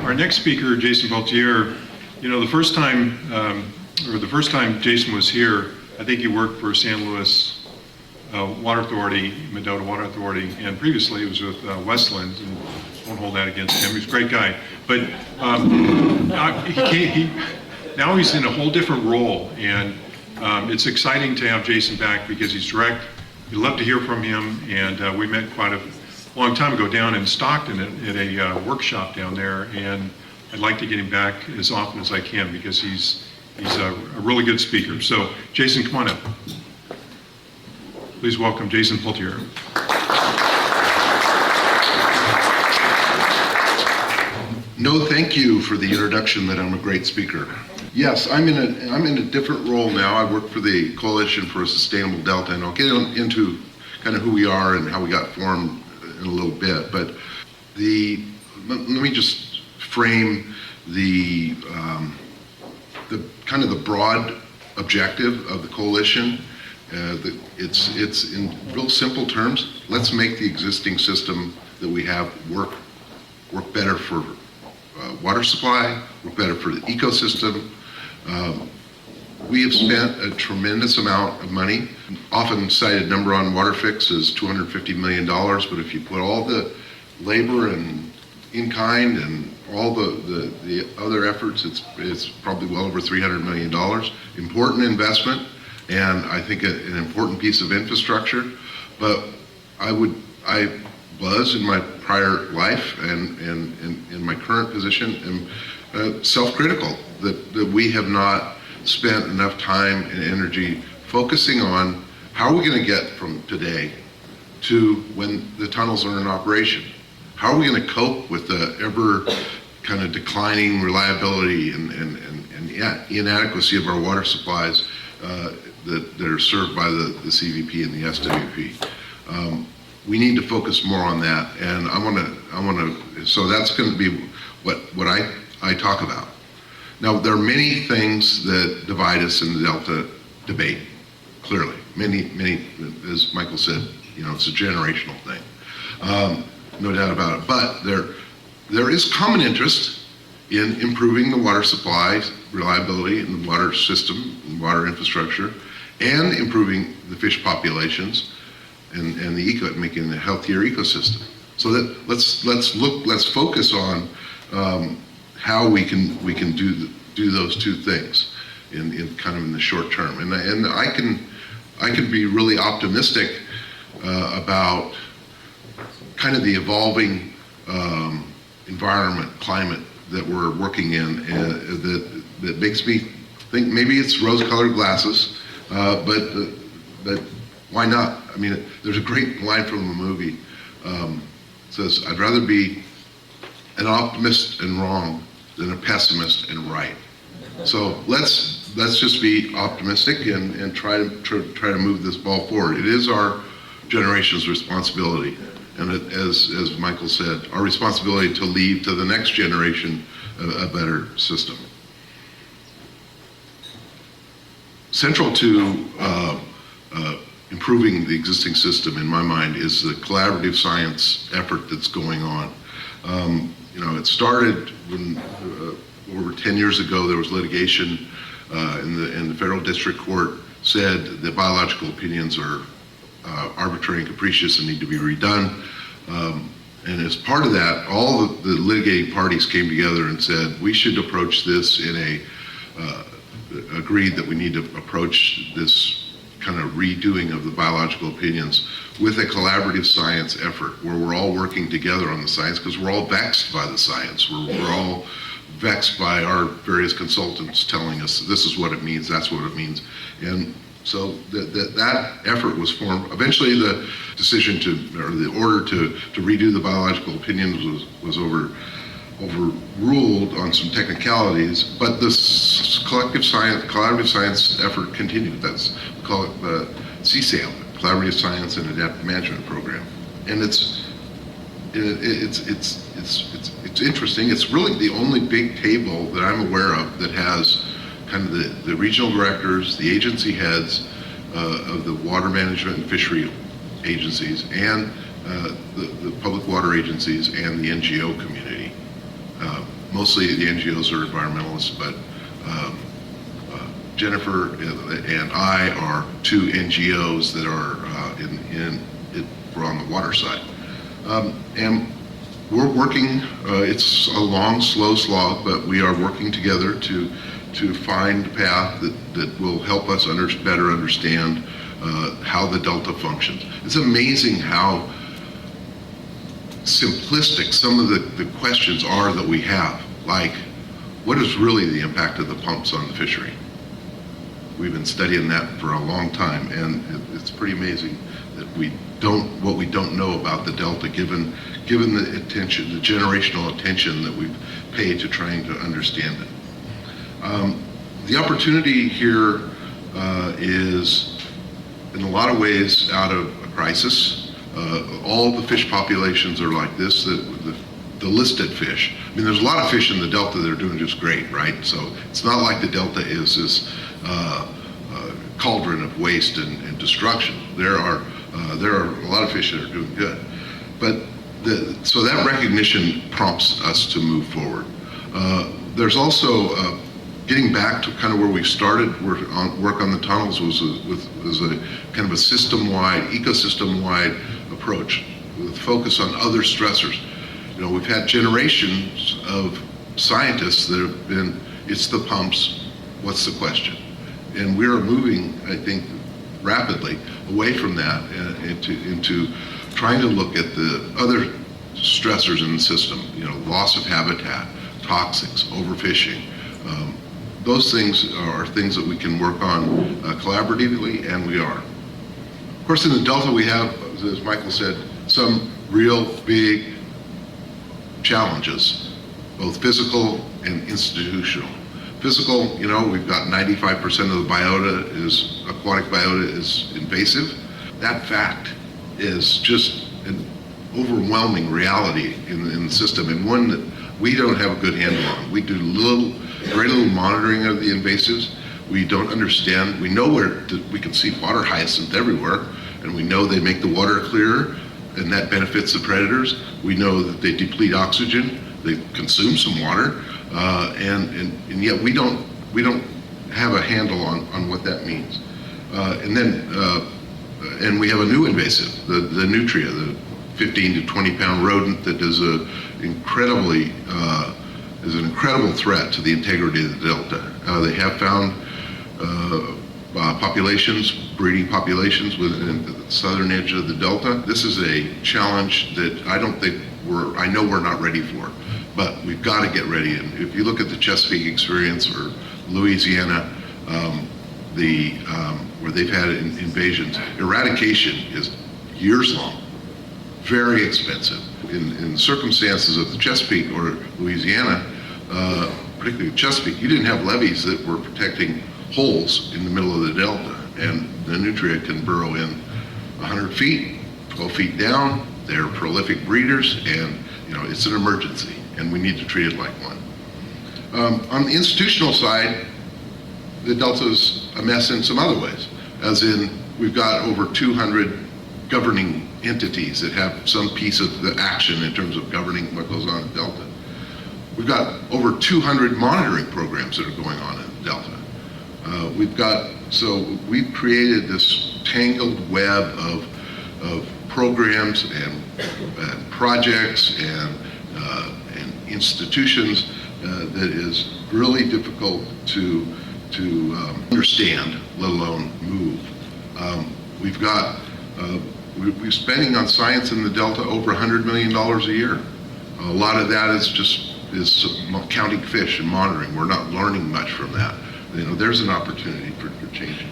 Our next speaker, Jason Peltier, the first time Jason was here, I think he worked for San Luis Water Authority, Mendota Water Authority, and previously he was with Westland, and won't hold that against him. He's a great guy. But now he's in a whole different role, and it's exciting to have Jason back because he's direct. We'd love to hear from him, and we met quite a long time ago down in Stockton at a workshop down there, and I'd like to get him back as often as I can because he's a really good speaker. So Jason, come on up. Please welcome Jason Peltier. No, thank you for the introduction that I'm a great speaker. Yes, I'm in a different role now. I work for the Coalition for a Sustainable Delta, and I'll get into kind of who we are and how we got formed in a little bit. But let me just frame the kind of the broad objective of the coalition. It's in real simple terms. Let's make the existing system that we have work better for water supply, work better for the ecosystem. We have spent a tremendous amount of money. Often cited number on water fix is $250 million, but if you put all the labor and in-kind and all the other efforts, it's probably well over $300 million. Important investment, and I think an important piece of infrastructure. But I was in my prior life and in my current position am self-critical that we have not spent enough time and energy focusing on how are we going to get from today to when the tunnels are in operation. How are we going to cope with the ever kind of declining reliability and inadequacy of our water supplies that are served by the CVP and the SWP? We need to focus more on that, and I want to. So that's going to be what I talk about. Now, there are many things that divide us in the Delta debate. Clearly, many, as Michael said, it's a generational thing. No doubt about it. But there is common interest in improving the water supply reliability in the water system and water infrastructure, and improving the fish populations and making a healthier ecosystem. So that let's focus on how we can do those two things in kind of in the short term. And I can be really optimistic about kind of the evolving environment, climate that we're working in, that makes me think maybe it's rose-colored glasses, but why not? I mean, there's a great line from the movie. It says, "I'd rather be an optimist and wrong than a pessimist and right." So let's just be optimistic and try to move this ball forward. It is our generation's responsibility, and as Michael said, our responsibility to leave to the next generation a better system. Central to improving the existing system, in my mind, is the collaborative science effort that's going on. It started when over 10 years ago there was litigation in the federal district court said that biological opinions are arbitrary and capricious and need to be redone. And as part of that, all the litigating parties came together and said we should approach this agreed that we need to approach this kind of redoing of the biological opinions with a collaborative science effort where we're all working together on the science, because we're all vexed by the science. We're all vexed by our various consultants telling us this is what it means, that's what it means. And so that effort was formed. Eventually the decision the order to redo the biological opinions was overruled on some technicalities, but this collaborative science effort continued. We call it the CSAIL, Collaborative Science and Adaptive Management Program, and it's interesting. It's really the only big table that I'm aware of that has kind of the regional directors, the agency heads of the water management and fishery agencies, and the public water agencies and the NGO community. mostly the NGOs are environmentalists, but Jennifer and I are two NGOs that are we're on the water side. And we're working, it's a long, slow slog, but we are working together to find a path that will help us better understand how the Delta functions. It's amazing how simplistic some of the questions are that we have, like, what is really the impact of the pumps on the fishery? We've been studying that for a long time, and it's pretty amazing that what we don't know about the Delta, given the attention, the generational attention that we've paid to trying to understand it. The opportunity here is, in a lot of ways, out of a crisis. All the fish populations are like this. The listed fish. I mean, there's a lot of fish in the Delta that are doing just great, right? So it's not like the Delta is this cauldron of waste and destruction. There are a lot of fish that are doing good, but so that recognition prompts us to move forward. There's also getting back to kind of where we started. Work on the tunnels was a kind of a system-wide, ecosystem-wide approach with focus on other stressors. You know, we've had generations of scientists that have been, it's the pumps, what's the question? And we're moving, I think, rapidly away from that into trying to look at the other stressors in the system, you know, loss of habitat, toxics, overfishing. Those things are things that we can work on collaboratively, and we are. Of course, in the Delta we have, as Michael said, some real big challenges, both physical and institutional. Physical, you know, we've got 95% of the aquatic biota is invasive. That fact is just an overwhelming reality in the system, and one that we don't have a good handle on. We do very little monitoring of the invasives. We don't understand. We know we can see water hyacinth everywhere, and we know they make the water clearer, and that benefits the predators. We know that they deplete oxygen, they consume some water, and yet we don't have a handle on what that means. And we have a new invasive, the nutria, the 15 to 20 pound rodent that is an incredible threat to the integrity of the Delta. They have found breeding populations within the southern edge of the Delta. This is a challenge that I know we're not ready for, but we've got to get ready. And if you look at the Chesapeake experience or Louisiana, where they've had invasions, eradication is years long, very expensive. In the circumstances of the Chesapeake or Louisiana, particularly Chesapeake, you didn't have levees that were protecting holes in the middle of the Delta, and the nutria can burrow in 100 feet, 12 feet down. They're prolific breeders, and you know, it's an emergency, and we need to treat it like one. On the institutional side, the Delta's a mess in some other ways, as in we've got over 200 governing entities that have some piece of the action in terms of governing what goes on in the Delta. We've got over 200 monitoring programs that are going on in the Delta. We've created this tangled web of programs and projects and institutions that is really difficult to understand, let alone move. We're spending on science in the Delta over $100 million a year. A lot of that is counting fish and monitoring. We're not learning much from that. You know, there's an opportunity for change.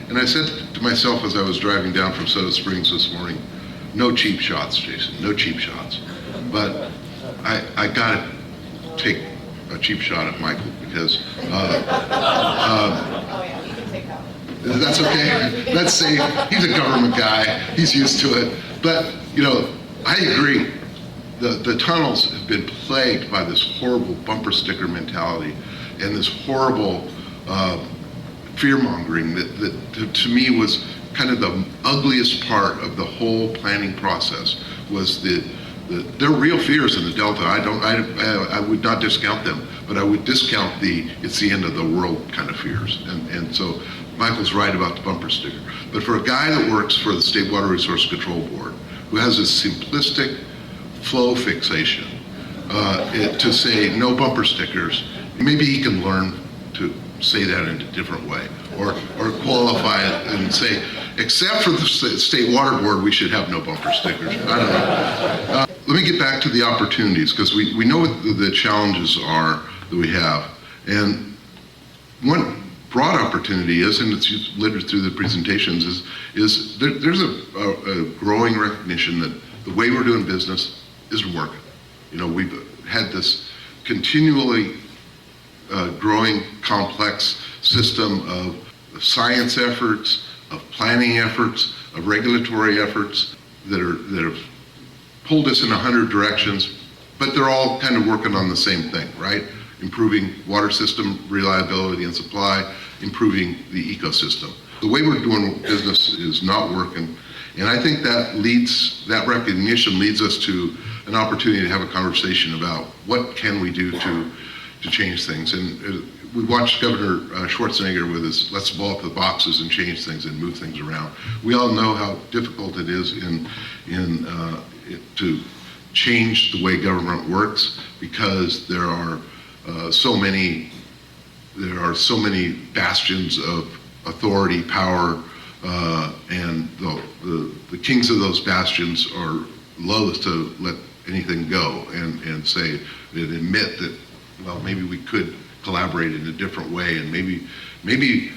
And I said to myself as I was driving down from Soda Springs this morning, no cheap shots, Jason, no cheap shots. But I got to take a cheap shot at Michael because that's okay. Let's say he's a government guy. He's used to it. But, you know, I agree. The tunnels have been plagued by this horrible bumper sticker mentality and this horrible fear-mongering that to me was kind of the ugliest part of the whole planning process, was the there are real fears in the Delta. I would not discount them, but I would discount it's the end of the world kind of fears. And so Michael's right about the bumper sticker. But for a guy that works for the State Water Resource Control Board, who has this simplistic flow fixation, to say no bumper stickers, maybe he can learn to say that in a different way, or qualify it and say, except for the State Water Board, we should have no bumper stickers. I don't know. Let me get back to the opportunities, because we know what the challenges are that we have. And one broad opportunity is, and it's littered through the presentations, is there's a growing recognition that the way we're doing business isn't working. You know, we've had this continually growing complex system of science efforts, of planning efforts, of regulatory efforts that have pulled us in 100 directions, but they're all kind of working on the same thing, right? Improving water system reliability and supply, improving the ecosystem. The way we're doing business is not working, and I think that recognition leads us to an opportunity to have a conversation about what can we do to change things. And we watched Governor Schwarzenegger with his let's blow up the boxes and change things and move things around. We all know how difficult it is to change the way government works, because there are so many bastions of authority, power, and the kings of those bastions are loath to let anything go and say and admit that, well, maybe we could collaborate in a different way, and maybe the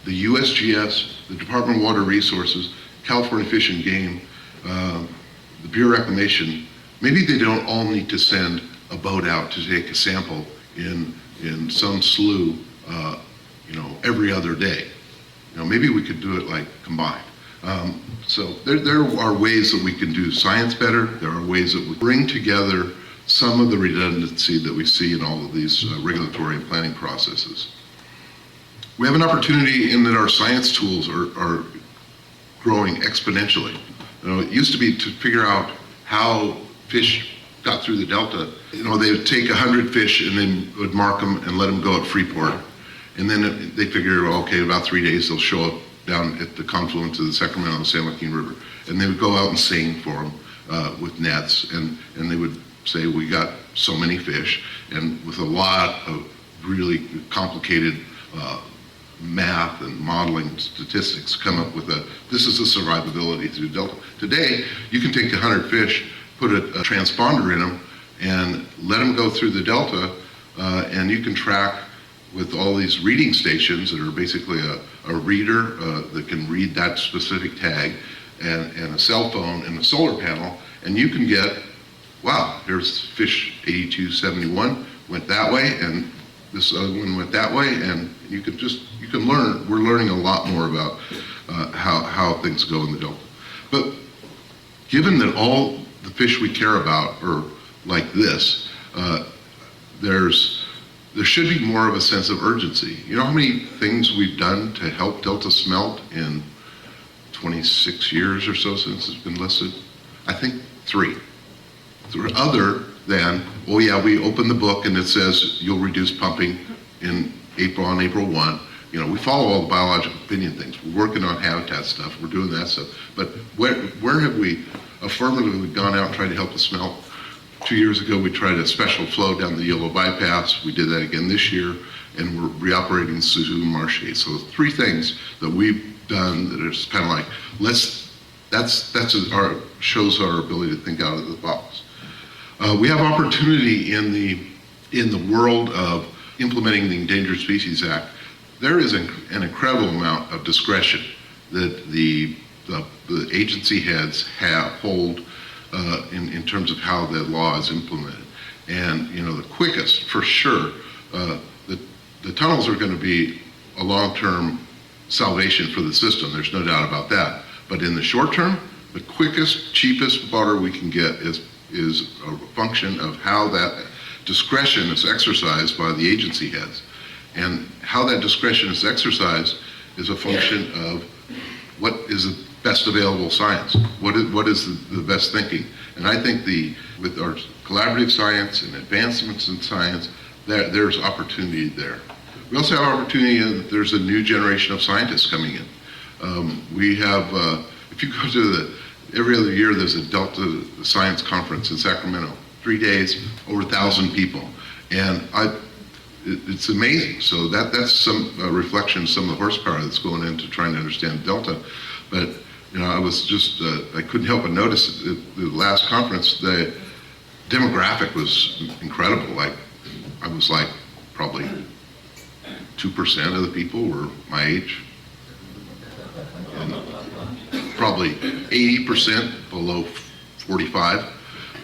USGS, the Department of Water Resources, California Fish and Game, the Bureau of Reclamation, maybe they don't all need to send a boat out to take a sample in some slough, every other day. Maybe we could do it like combined. So there are ways that we can do science better. There are ways that we bring together some of the redundancy that we see in all of these regulatory and planning processes. We have an opportunity in that our science tools are growing exponentially. It used to be to figure out how fish got through the Delta. They would take 100 fish and then would mark them and let them go at Freeport. And then they figure, okay, about 3 days they'll show up down at the confluence of the Sacramento and the San Joaquin River. And they would go out and seine for them with nets, and they would say, we got so many fish, and with a lot of really complicated math and modeling statistics come up with this is the survivability through Delta. Today, you can take 100 fish, put a transponder in them, and let them go through the Delta, and you can track with all these reading stations that are basically a reader that can read that specific tag, and a cell phone and a solar panel, and you can get, wow, here's fish 8271 went that way, and this other one went that way, and you can learn. We're learning a lot more about how things go in the Delta. But given that all the fish we care about are like this, there should be more of a sense of urgency. You know how many things we've done to help Delta smelt in 26 years or so since it's been listed? I think 3. Other than, oh yeah, we open the book and it says you'll reduce pumping on April 1. We follow all the biological opinion things. We're working on habitat stuff. We're doing that stuff. But where have we affirmatively gone out and tried to help the smelt? 2 years ago, we tried a special flow down the Yellow Bypass. We did that again this year, and we're reoperating Suzu and Marche. So 3 things that we've done that is kind of like, shows our ability to think out of the box. We have opportunity in the world of implementing the Endangered Species Act. There is an incredible amount of discretion that the agency heads hold in terms of how the law is implemented. And the quickest, for sure, the tunnels are going to be a long-term salvation for the system. There's no doubt about that. But in the short term, the quickest, cheapest water we can get is a function of how that discretion is exercised by the agency heads. And how that discretion is exercised is a function of what is the best available science. What is the best thinking? And I think with our collaborative science and advancements in science, there's opportunity there. We also have opportunity in there's a new generation of scientists coming in. We have, if you go to every other year there's a Delta Science Conference in Sacramento, 3 days, over 1,000 people. And it's amazing. So that's some reflection of some of the horsepower that's going into trying to understand Delta. But I was just, I couldn't help but notice at the last conference, the demographic was incredible. I was like probably 2% of the people were my age, and probably 80% below 45.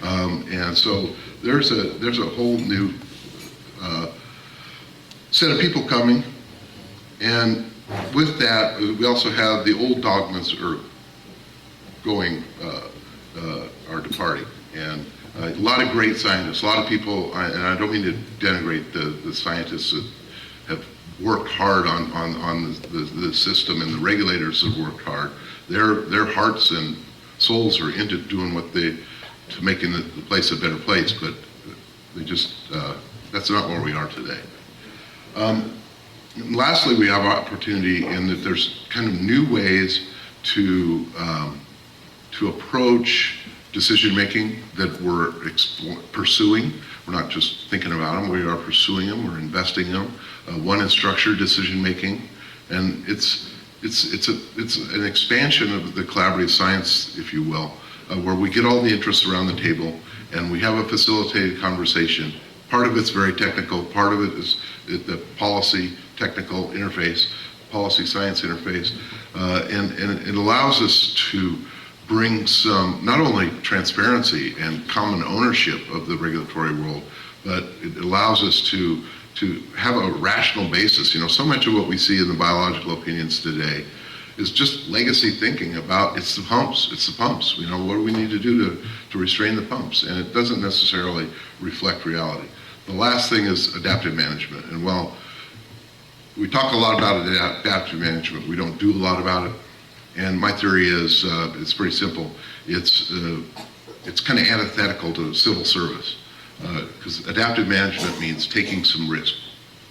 And so there's a whole new set of people coming. And with that, we also have the old dogmas are departing. And a lot of great scientists, a lot of people, and I don't mean to denigrate the scientists that have worked hard on the system, and the regulators have worked hard. Their hearts and souls are into doing to making the place a better place, but they just, that's not where we are today. Lastly, we have opportunity in that there's kind of new ways to approach decision-making that we're pursuing. We're not just thinking about them, we are pursuing them, we're investing in them. One is structured decision-making, and it's an expansion of the collaborative science, if you will, where we get all the interests around the table and we have a facilitated conversation. Part of it's very technical, part of it is the policy technical interface, policy science interface, and it allows us to bring some, not only transparency and common ownership of the regulatory world, but it allows us to have a rational basis. So much of what we see in the biological opinions today is just legacy thinking about it's the pumps. What do we need to do to restrain the pumps? And it doesn't necessarily reflect reality. The last thing is adaptive management. And while we talk a lot about adaptive management, we don't do a lot about it. And my theory is it's pretty simple. It's kind of antithetical to civil service, because adaptive management means taking some risk,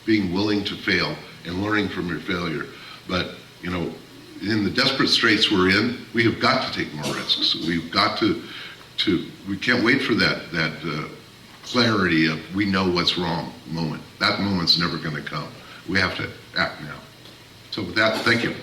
being willing to fail and learning from your failure. But in the desperate straits we're in, we have got to take more risks. We've got to we can't wait for that clarity of we know what's wrong moment. That moment's never going to come. We have to act now. So with that, thank you.